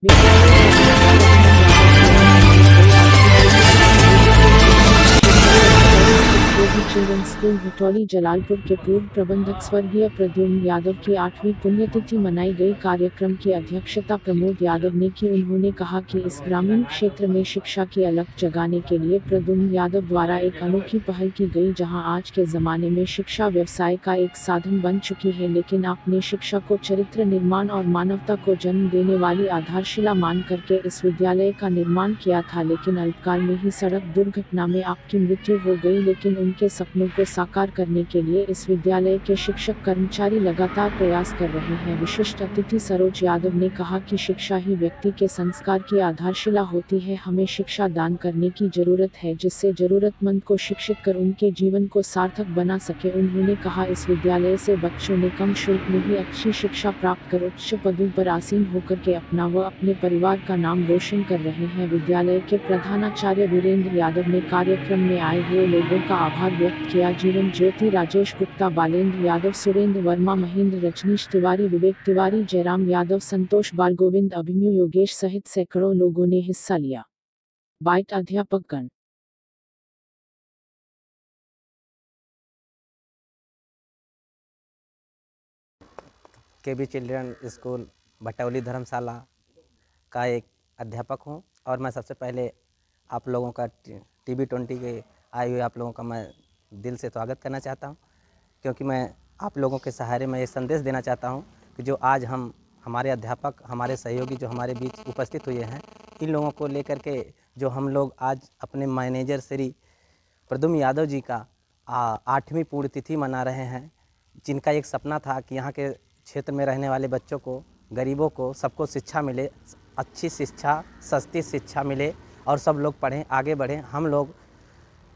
विद्यालय के अध्यापक रघुनंदन यादव की 8वीं चिल्ड्रंस स्कूल भटौली जलालपुर के पूर्व प्रबंधक स्वर्गीय प्रद्युम्न यादव की 8वीं पुण्यतिथि मनाई गई। कार्यक्रम की अध्यक्षता प्रमोद यादव ने की। उन्होंने कहा कि इस ग्रामीण क्षेत्र में शिक्षा की अलख जगाने के लिए प्रद्युम्न यादव द्वारा एक अनोखी पहल की गई, जहां आज के जमाने में शिक्षा व्यवसाय का एक साधन बन चुकी है, लेकिन आपने शिक्षा को चरित्र निर्माण और मानवता को जन्म देने वाली आधारशिला मान करके इस विद्यालय का निर्माण किया था। लेकिन अल्पकाल में ही सड़क दुर्घटना में आपकी मृत्यु हो गई, लेकिन उनके सपनों को साकार करने के लिए इस विद्यालय के शिक्षक कर्मचारी लगातार प्रयास कर रहे हैं। विशिष्ट अतिथि सरोज यादव ने कहा कि शिक्षा ही व्यक्ति के संस्कार की आधारशिला होती है। हमें शिक्षा दान करने की जरूरत है, जिससे जरूरतमंद को शिक्षित कर उनके जीवन को सार्थक बना सके। उन्होंने कहा, इस विद्यालय से बच्चों ने कम शुल्क में ही अच्छी शिक्षा प्राप्त कर उच्च पदों पर आसीन होकर के अपना व अपने परिवार का नाम रोशन कर रहे हैं। विद्यालय के प्रधानाचार्य वीरेंद्र यादव ने कार्यक्रम में आए हुए लोगों का आभार व्यक्त किया। जीवन ज्योति राजेश गुप्ता, बालेंद्र यादव, सुरेंद्र वर्मा, महेंद्र, रजनीश तिवारी, विवेक तिवारी, जयराम यादव, संतोष बालगोविंद, अभिमन्यु योगेश सहित सैकड़ों लोगों ने हिस्सा लिया। बाइट अध्यापकगण। केबी चिल्ड्रन स्कूल भटौली धर्मशाला का एक अध्यापक हूं और मैं सबसे पहले आप लोगों का TV20 के आए हुए आप लोगों का मैं दिल से स्वागत करना चाहता हूं, क्योंकि मैं आप लोगों के सहारे में ये संदेश देना चाहता हूं कि जो आज हमारे अध्यापक, हमारे सहयोगी जो हमारे बीच उपस्थित हुए हैं, इन लोगों को लेकर के जो हम लोग आज अपने मैनेजर श्री प्रद्युम्न यादव जी का 8वीं पुण्यतिथि मना रहे हैं, जिनका एक सपना था कि यहाँ के क्षेत्र में रहने वाले बच्चों को, गरीबों को, सबको शिक्षा मिले, अच्छी शिक्षा, सस्ती शिक्षा मिले और सब लोग पढ़ें, आगे बढ़ें। हम लोग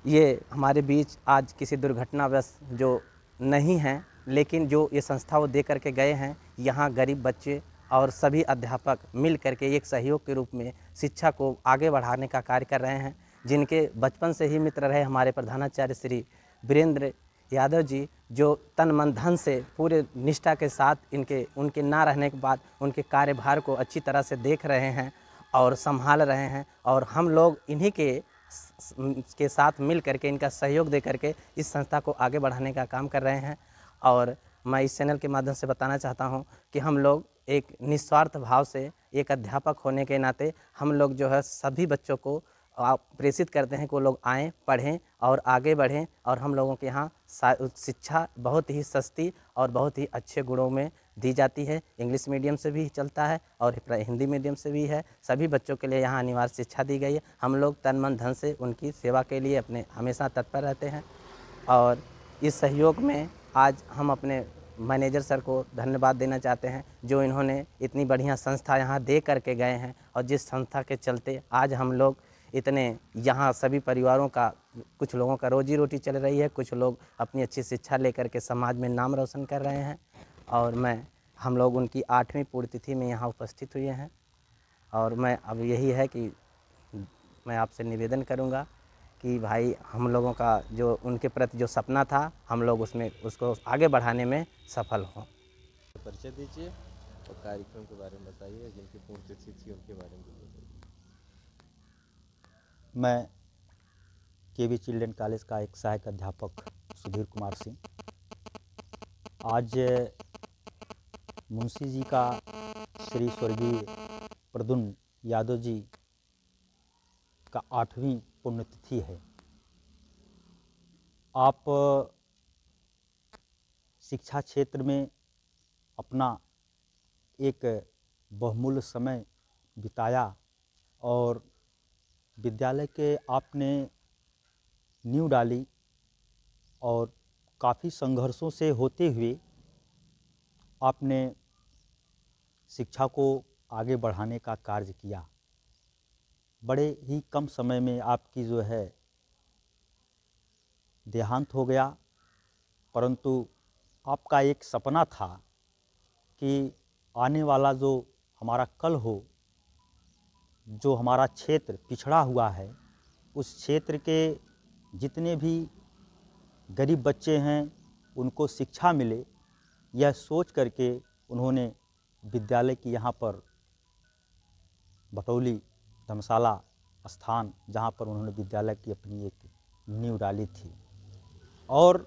ये हमारे बीच आज किसी दुर्घटनावश जो नहीं हैं, लेकिन जो ये संस्था वो दे करके गए हैं, यहाँ गरीब बच्चे और सभी अध्यापक मिल करके एक सहयोग के रूप में शिक्षा को आगे बढ़ाने का कार्य कर रहे हैं। जिनके बचपन से ही मित्र रहे हमारे प्रधानाचार्य श्री वीरेंद्र यादव जी, जो तन मन धन से पूरे निष्ठा के साथ उनके ना रहने के बाद उनके कार्यभार को अच्छी तरह से देख रहे हैं और संभाल रहे हैं, और हम लोग इन्हीं के साथ मिल करके, इनका सहयोग दे करके इस संस्था को आगे बढ़ाने का काम कर रहे हैं। और मैं इस चैनल के माध्यम से बताना चाहता हूं कि हम लोग एक निस्वार्थ भाव से, एक अध्यापक होने के नाते हम लोग जो है सभी बच्चों को प्रेरित करते हैं कि वो लोग आएँ, पढ़ें और आगे बढ़ें। और हम लोगों के यहाँ शिक्षा बहुत ही सस्ती और बहुत ही अच्छे गुणों में दी जाती है। इंग्लिश मीडियम से भी चलता है और हिंदी मीडियम से भी है। सभी बच्चों के लिए यहाँ अनिवार्य शिक्षा दी गई है। हम लोग तन मन धन से उनकी सेवा के लिए अपने हमेशा तत्पर रहते हैं। और इस सहयोग में आज हम अपने मैनेजर सर को धन्यवाद देना चाहते हैं, जो इन्होंने इतनी बढ़िया संस्था यहाँ दे करके गए हैं, और जिस संस्था के चलते आज हम लोग इतने यहाँ सभी परिवारों का, कुछ लोगों का रोजी रोटी चल रही है, कुछ लोग अपनी अच्छी शिक्षा लेकर के समाज में नाम रोशन कर रहे हैं। और हम लोग उनकी 8वीं पुण्यतिथि में यहाँ उपस्थित हुए हैं। और मैं अब यही है कि मैं आपसे निवेदन करूँगा कि भाई हम लोगों का जो उनके प्रति जो सपना था, हम लोग उसको आगे बढ़ाने में सफल हों। परिचय दीजिए और कार्यक्रम के बारे में बताइए, जिनकी पुण्यतिथि थी उनके बारे में बताइए। मैं केबी चिल्ड्रन कॉलेज का एक सहायक अध्यापक सुधीर कुमार सिंह। आज मुंशी जी का श्री स्वर्गीय प्रद्युम्न यादव जी का 8वीं पुण्यतिथि है। आप शिक्षा क्षेत्र में अपना एक बहुमूल्य समय बिताया और विद्यालय के आपने नींव डाली, और काफ़ी संघर्षों से होते हुए आपने शिक्षा को आगे बढ़ाने का कार्य किया। बड़े ही कम समय में आपकी जो है देहांत हो गया, परंतु आपका एक सपना था कि आने वाला जो हमारा कल हो, जो हमारा क्षेत्र पिछड़ा हुआ है, उस क्षेत्र के जितने भी गरीब बच्चे हैं उनको शिक्षा मिले, यह सोच करके उन्होंने विद्यालय की यहाँ पर भटौली धर्मशाला स्थान, जहाँ पर उन्होंने विद्यालय की अपनी एक नींव डाली थी। और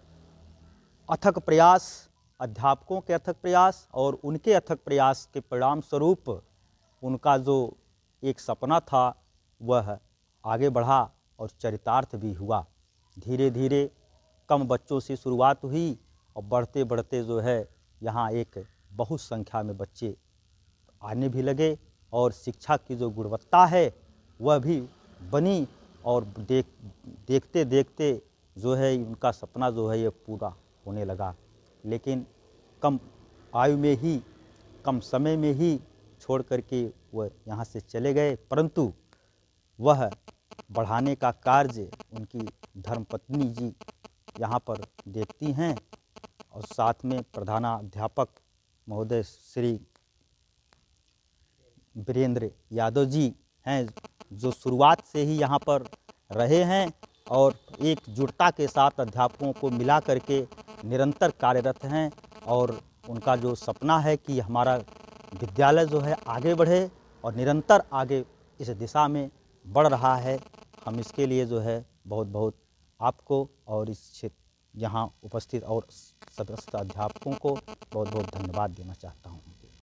अथक प्रयास, अध्यापकों के अथक प्रयास और उनके अथक प्रयास के परिणाम स्वरूप उनका जो एक सपना था वह आगे बढ़ा और चरितार्थ भी हुआ। धीरे धीरे कम बच्चों से शुरुआत हुई और बढ़ते बढ़ते जो है यहाँ एक बहुत संख्या में बच्चे आने भी लगे और शिक्षा की जो गुणवत्ता है वह भी बनी और देखते देखते जो है उनका सपना जो है ये पूरा होने लगा। लेकिन कम आयु में ही, कम समय में ही छोड़ करके वह यहाँ से चले गए, परंतु वह बढ़ाने का कार्य उनकी धर्मपत्नी जी यहाँ पर देखती हैं और साथ में प्रधानाध्यापक महोदय श्री वीरेंद्र यादव जी हैं, जो शुरुआत से ही यहाँ पर रहे हैं और एकजुटता के साथ अध्यापकों को मिला करके निरंतर कार्यरत हैं। और उनका जो सपना है कि हमारा विद्यालय जो है आगे बढ़े और निरंतर आगे इस दिशा में बढ़ रहा है। हम इसके लिए जो है बहुत बहुत आपको और इस क्षेत्र यहाँ उपस्थित और समस्त अध्यापकों को बहुत बहुत धन्यवाद देना चाहता हूँ।